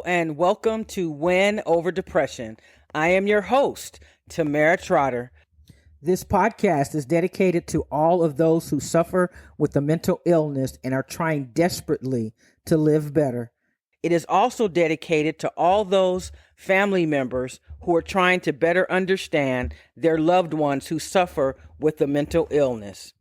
and welcome to Win Over Depression. I am your host, Tamara Trotter. This podcast is dedicated to all of those who suffer with a mental illness and are trying desperately to live better. It is also dedicated to all those family members who are trying to better understand their loved ones who suffer with a mental illness.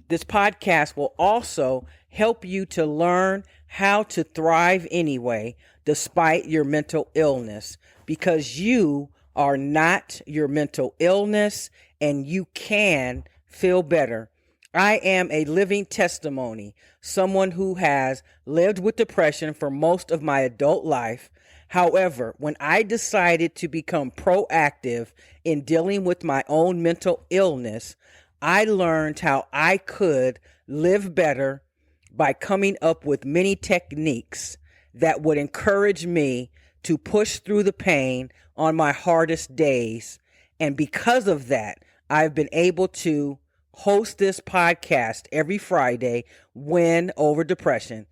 This podcast will also help you to learn how to thrive anyway, despite your mental illness, because you are not your mental illness and you can feel better. I am a living testimony, someone who has lived with depression for most of my adult life. However, when I decided to become proactive in dealing with my own mental illness, I learned how I could live better by coming up with many techniques that would encourage me to push through the pain on my hardest days. And because of that, I've been able to host this podcast every Friday, Win Over Depression.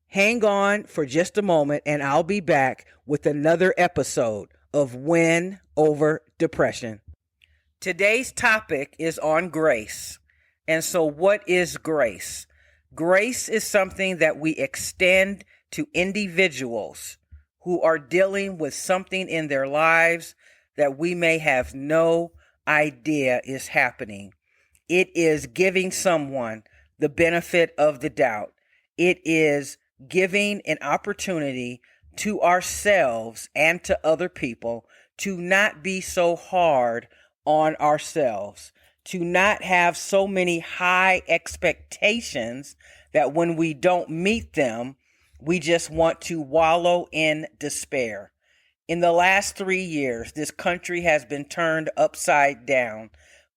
Hang on for just a moment and I'll be back with another episode of Win Over Depression. Today's topic is on grace. And so what is grace? Grace is something that we extend to individuals who are dealing with something in their lives that we may have no idea is happening. It is giving someone the benefit of the doubt. It is giving an opportunity to ourselves and to other people to not be so hard on ourselves, to not have so many high expectations that when we don't meet them, we just want to wallow in despair. In the last 3 years, this country has been turned upside down.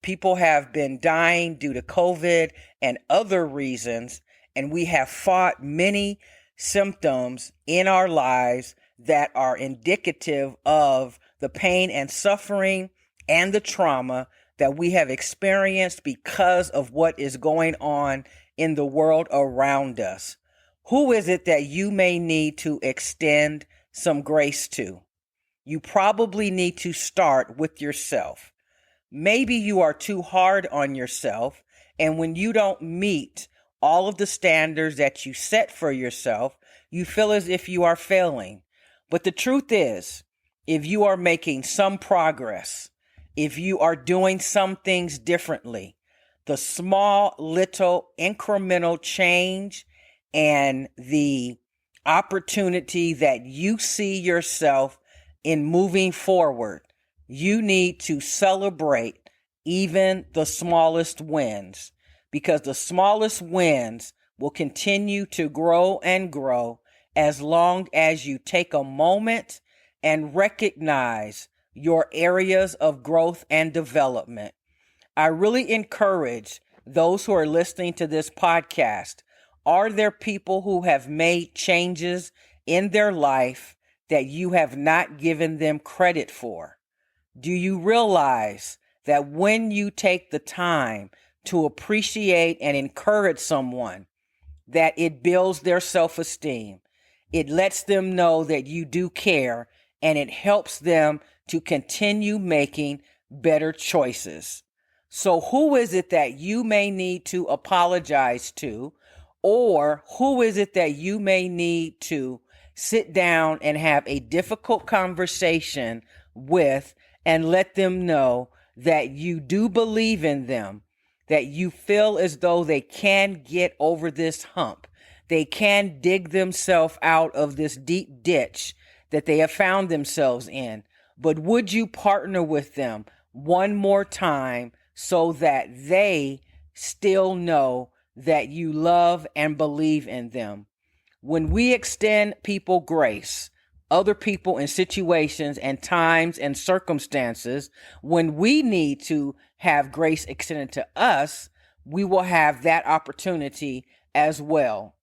People have been dying due to COVID and other reasons, and we have fought many symptoms in our lives that are indicative of the pain and suffering and the trauma that we have experienced because of what is going on in the world around us. Who is it that you may need to extend some grace to? You probably need to start with yourself. Maybe you are too hard on yourself, and when you don't meet all of the standards that you set for yourself, you feel as if you are failing. But the truth is, if you are making some progress, if you are doing some things differently, the small, little, incremental change and the opportunity that you see yourself in moving forward, you need to celebrate even the smallest wins, because the smallest wins will continue to grow and grow as long as you take a moment and recognize your areas of growth and development. I really encourage those who are listening to this podcast. Are there people who have made changes in their life that you have not given them credit for? Do you realize that when you take the time to appreciate and encourage someone, that it builds their self-esteem? It lets them know that you do care, and it helps them to continue making better choices. So who is it that you may need to apologize to, or who is it that you may need to sit down and have a difficult conversation with and let them know that you do believe in them, that you feel as though they can get over this hump, they can dig themselves out of this deep ditch that they have found themselves in? But would you partner with them one more time so that they still know that you love and believe in them? When we extend people grace, other people in situations and times and circumstances, when we need to have grace extended to us, we will have that opportunity as well.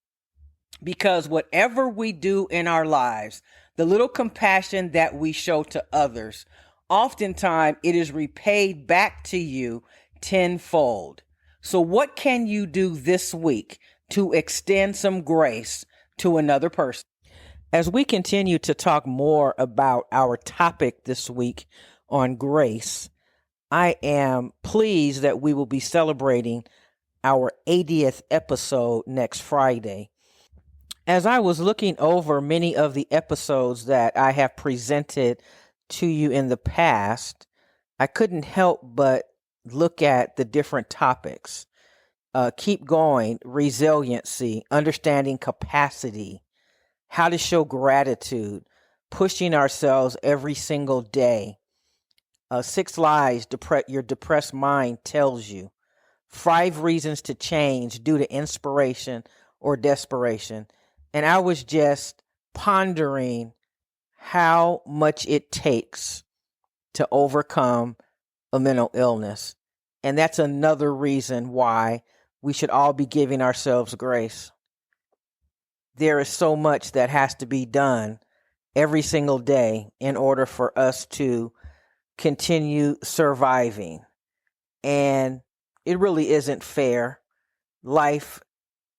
Because whatever we do in our lives, the little compassion that we show to others, oftentimes it is repaid back to you tenfold. So what can you do this week to extend some grace to another person? As we continue to talk more about our topic this week on grace, I am pleased that we will be celebrating our 80th episode next Friday. As I was looking over many of the episodes that I have presented to you in the past, I couldn't help but look at the different topics. Keep going, resiliency, understanding capacity, how to show gratitude, pushing ourselves every single day. 6 lies your depressed mind tells you. 5 reasons to change due to inspiration or desperation. And I was just pondering how much it takes to overcome a mental illness. And that's another reason why we should all be giving ourselves grace. There is so much that has to be done every single day in order for us to continue surviving. And it really isn't fair. Life,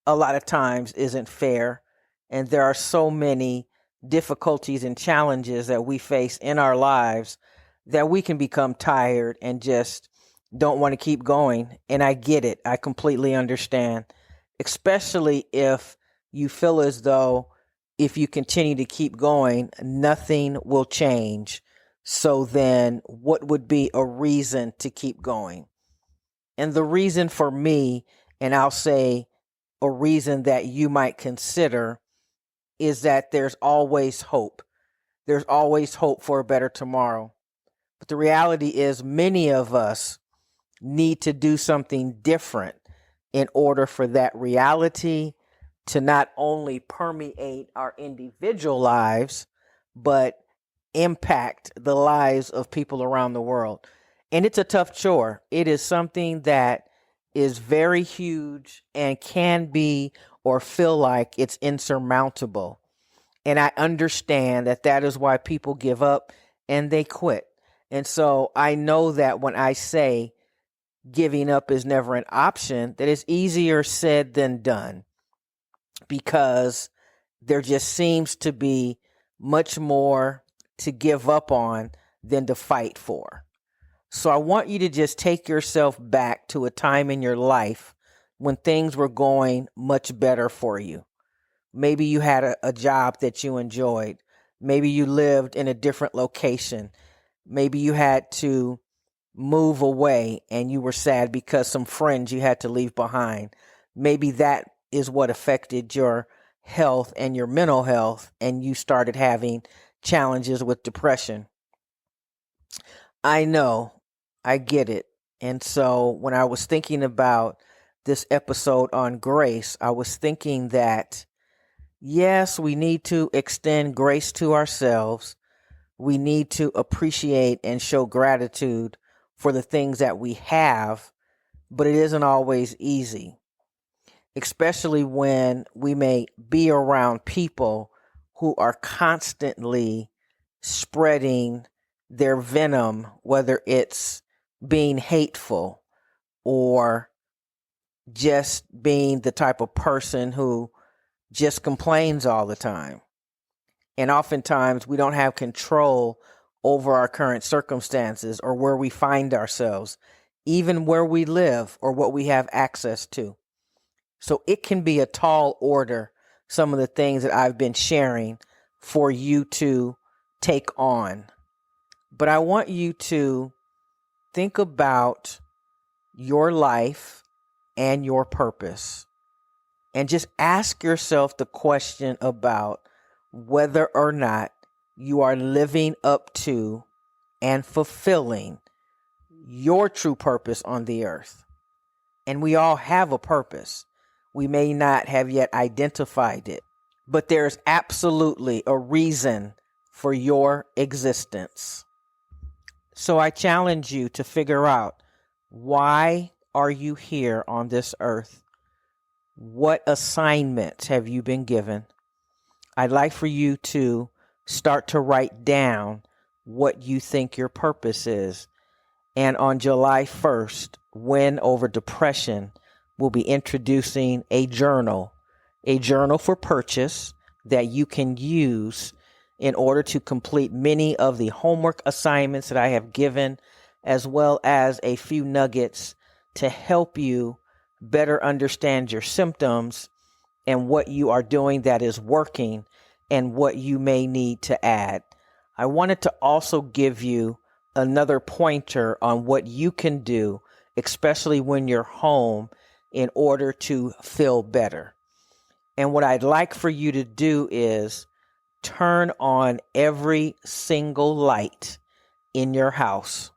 a lot of times, isn't fair. And there are so many difficulties and challenges that we face in our lives that we can become tired and just don't want to keep going. And I get it. I completely understand, especially if you feel as though if you continue to keep going, nothing will change. So then what would be a reason to keep going? And the reason for me, and I'll say a reason that you might consider, is that there's always hope. There's always hope for a better tomorrow. But the reality is many of us need to do something different in order for that reality to not only permeate our individual lives, but impact the lives of people around the world. And it's a tough chore. It is something that is very huge and can be or feel like it's insurmountable. And I understand that that is why people give up and they quit. And so I know that when I say giving up is never an option, that it's easier said than done, because there just seems to be much more to give up on than to fight for. So I want you to just take yourself back to a time in your life when things were going much better for you. Maybe you had a job that you enjoyed. Maybe you lived in a different location. Maybe you had to move away and you were sad because some friends you had to leave behind. Maybe that is what affected your health and your mental health, and you started having challenges with depression. I know, I get it. And so when I was thinking about this episode on grace, I was thinking that, yes, we need to extend grace to ourselves. We need to appreciate and show gratitude for the things that we have, but it isn't always easy, especially when we may be around people who are constantly spreading their venom, whether it's being hateful or just being the type of person who just complains all the time. And oftentimes we don't have control over our current circumstances or where we find ourselves, even where we live or what we have access to. So it can be a tall order, some of the things that I've been sharing for you to take on. But I want you to think about your life and your purpose, and just ask yourself the question about whether or not you are living up to and fulfilling your true purpose on the earth. And we all have a purpose. We may not have yet identified it, but there's absolutely a reason for your existence. So I challenge you to figure out, why are you here on this earth? What assignments have you been given? I'd like for you to start to write down what you think your purpose is. And on July 1st, Win Over Depression will be introducing a journal for purchase that you can use in order to complete many of the homework assignments that I have given, as well as a few nuggets to help you better understand your symptoms and what you are doing that is working and what you may need to add. I wanted to also give you another pointer on what you can do, especially when you're home, in order to feel better. And what I'd like for you to do is turn on every single light in your house.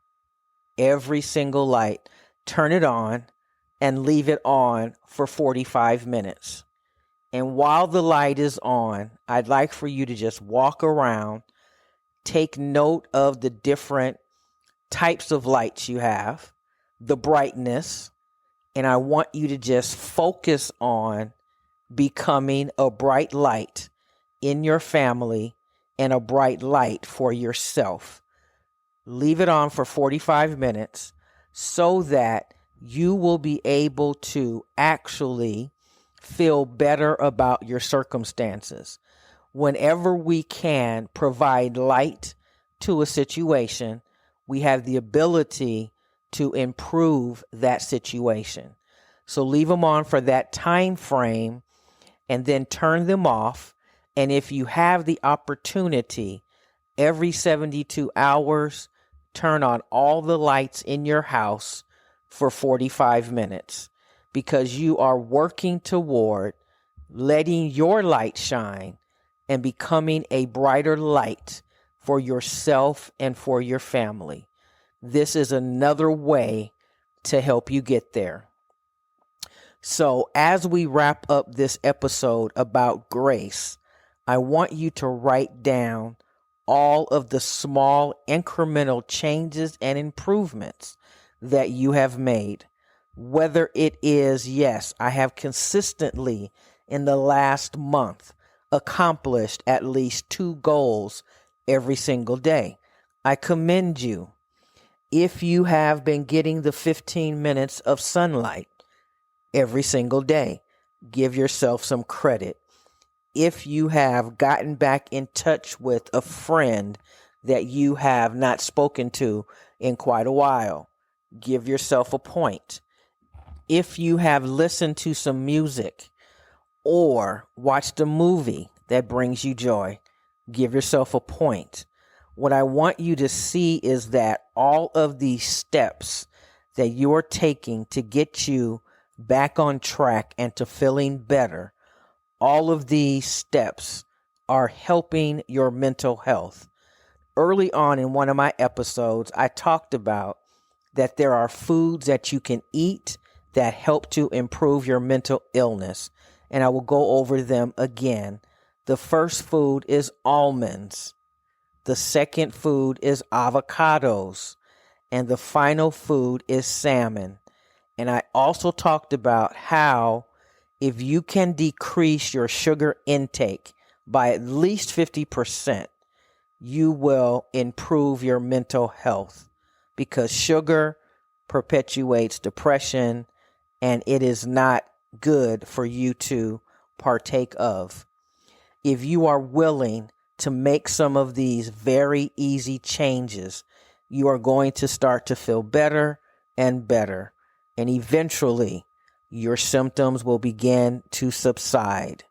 Every single light. Turn it on and leave it on for 45 minutes. And while the light is on, I'd like for you to just walk around, take note of the different types of lights you have, the brightness, and I want you to just focus on becoming a bright light in your family and a bright light for yourself. Leave it on for 45 minutes so that you will be able to actually feel better about your circumstances. Whenever we can provide light to a situation, we have the ability to improve that situation. So leave them on for that time frame and then turn them off. And if you have the opportunity, every 72 hours, turn on all the lights in your house for 45 minutes, because you are working toward letting your light shine and becoming a brighter light for yourself and for your family. This is another way to help you get there. So as we wrap up this episode about grace, I want you to write down all of the small incremental changes and improvements that you have made. Whether it is, yes, I have consistently in the last month accomplished at least 2 goals every single day. I commend you. If you have been getting the 15 minutes of sunlight every single day, give yourself some credit. If you have gotten back in touch with a friend that you have not spoken to in quite a while, give yourself a point. If you have listened to some music or watched a movie that brings you joy, give yourself a point. What I want you to see is that all of these steps that you're taking to get you back on track and to feeling better, all of these steps are helping your mental health. Early on in one of my episodes, I talked about that there are foods that you can eat that help to improve your mental illness, and I will go over them again. The first food is almonds. The second food is avocados. And the final food is salmon. And I also talked about how if you can decrease your sugar intake by at least 50%, you will improve your mental health, because sugar perpetuates depression and it is not good for you to partake of. If you are willing to make some of these very easy changes, you are going to start to feel better and better. And eventually, your symptoms will begin to subside.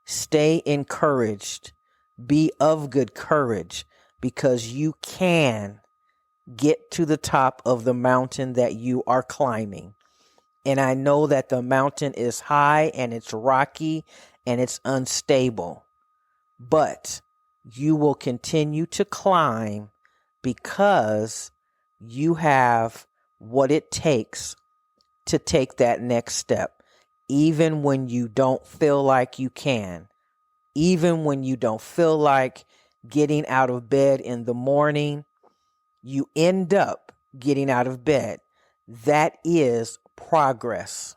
Stay encouraged. Be of good courage, because you can get to the top of the mountain that you are climbing. And I know that the mountain is high and it's rocky and it's unstable, but you will continue to climb because you have what it takes to take that next step, even when you don't feel like you can, even when you don't feel like getting out of bed in the morning, you end up getting out of bed. That is progress.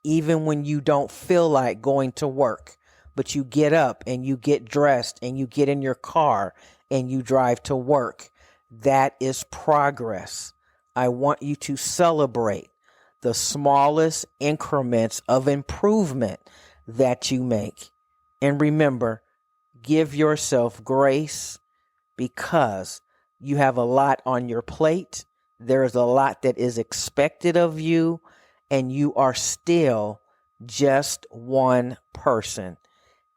Even when you don't feel like going to work, but you get up and you get dressed and you get in your car and you drive to work, that is progress. I want you to celebrate the smallest increments of improvement that you make. And remember, give yourself grace because you have a lot on your plate. There is a lot that is expected of you, and you are still just one person.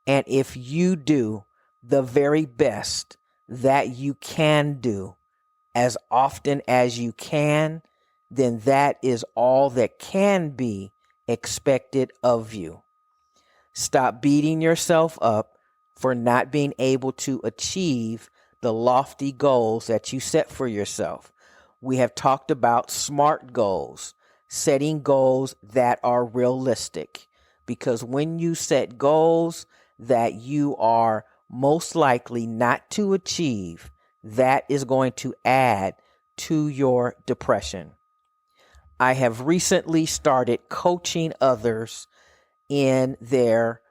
And if you do the very best that you can do as often as you can, then that is all that can be expected of you. Stop beating yourself up for not being able to achieve the lofty goals that you set for yourself. We have talked about SMART goals, setting goals that are realistic, because when you set goals that you are most likely not to achieve, that is going to add to your depression. I have recently started coaching others in their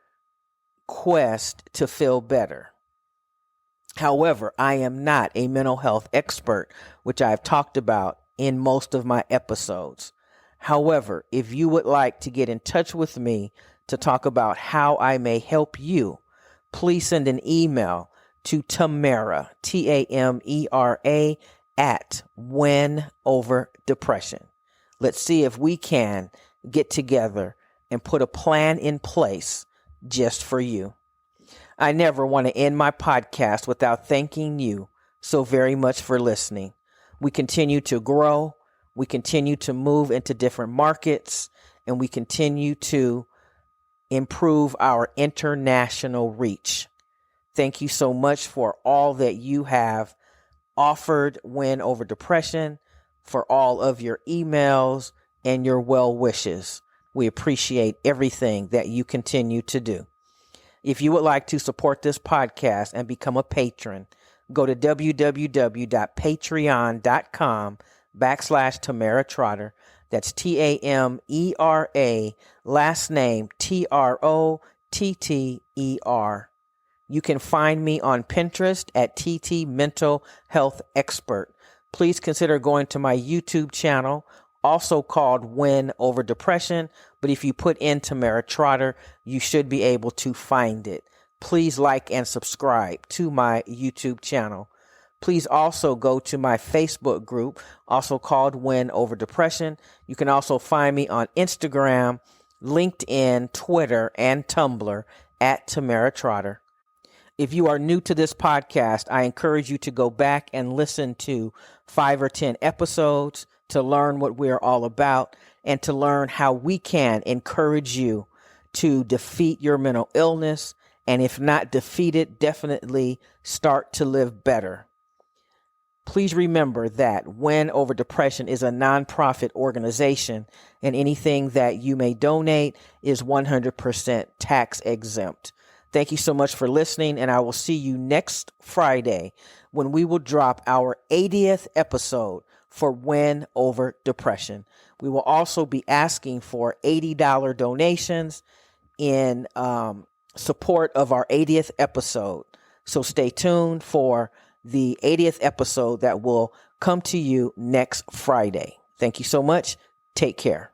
quest to feel better. However, I am not a mental health expert, which I've talked about in most of my episodes. However, if you would like to get in touch with me to talk about how I may help you, please send an email to Tamera, Tamera, at Win Over Depression. Let's see if we can get together and put a plan in place just for you. I never want to end my podcast without thanking you so very much for listening. We continue to grow. We continue to move into different markets, and we continue to improve our international reach. Thank you so much for all that you have offered Win Over Depression, for all of your emails and your well wishes. We appreciate everything that you continue to do. If you would like to support this podcast and become a patron, go to www.patreon.com/Tamera Trotter. That's Tamera, last name Trotter. You can find me on Pinterest at TT Mental Health Expert. Please consider going to my YouTube channel, also called Win Over Depression. But if you put in Tamera Trotter, you should be able to find it. Please like and subscribe to my YouTube channel. Please also go to my Facebook group, also called Win Over Depression. You can also find me on Instagram, LinkedIn, Twitter, and Tumblr at Tamera Trotter. If you are new to this podcast, I encourage you to go back and listen to 5 or 10 episodes to learn what we're all about and to learn how we can encourage you to defeat your mental illness. And if not defeat it, definitely start to live better. Please remember that Win Over Depression is a nonprofit organization, and anything that you may donate is 100% tax exempt. Thank you so much for listening, and I will see you next Friday when we will drop our 80th episode for Win Over Depression. We will also be asking for $80 donations in support of our 80th episode. So stay tuned for the 80th episode that will come to you next Friday. Thank you so much. Take care.